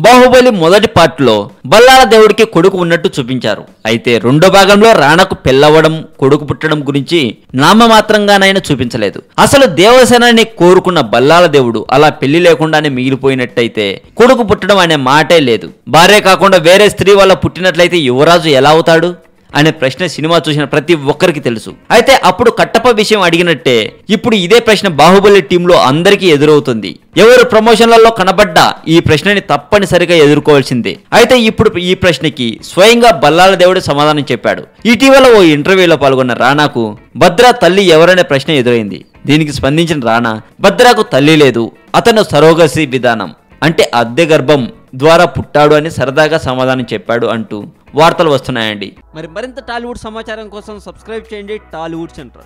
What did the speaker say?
బాహుబలి మొదటి పార్ట్లో బల్లాల దేవుడికి కొడుకు ఉన్నట్టు చూపించారు. అయితే రెండో భాగంలో రాణాకు పెళ్ళవడం, కొడుకు పుట్టడం గురించి నామమాత్రంగానైనా చూపించలేదు. అసలు దేవసేనని కోరుకున్న బల్లాల దేవుడు అలా పెళ్లి లేకుండానే మిగిలిపోయినట్టయితే కొడుకు పుట్టడం అనే మాటే లేదు. భార్య కాకుండా వేరే స్త్రీ వల్ల పుట్టినట్లయితే యువరాజు ఎలా అవుతాడు అనే ప్రశ్న సినిమా చూసిన ప్రతి ఒక్కరికి తెలుసు. అయితే అప్పుడు కట్టప్ప విషయం అడిగినట్టే ఇప్పుడు ఇదే ప్రశ్న బాహుబలి టీంలో అందరికీ ఎదురవుతుంది. ఎవరు ప్రమోషన్లలో కనబడ్డా ఈ ప్రశ్నని తప్పనిసరిగా ఎదుర్కోవాల్సిందే. అయితే ఇప్పుడు ఈ ప్రశ్నకి స్వయంగా బల్లాల దేవుడు సమాధానం చెప్పాడు. ఇటీవల ఓ ఇంటర్వ్యూలో పాల్గొన్న రాణాకు భద్ర తల్లి ఎవరనే ప్రశ్న ఎదురైంది. దీనికి స్పందించిన రాణా, భద్రకు తల్లి లేదు, అతను సరోగసి విధానం అంటే అద్దె గర్భం ద్వారా పుట్టాడు అని సరదాగా సమాధానం చెప్పాడు అంటూ వార్తలు వస్తున్నాయండి. మరింత టాలీవుడ్ సమాచారం కోసం సబ్స్క్రైబ్ చేయండి టాలీవుడ్ సెంటర్.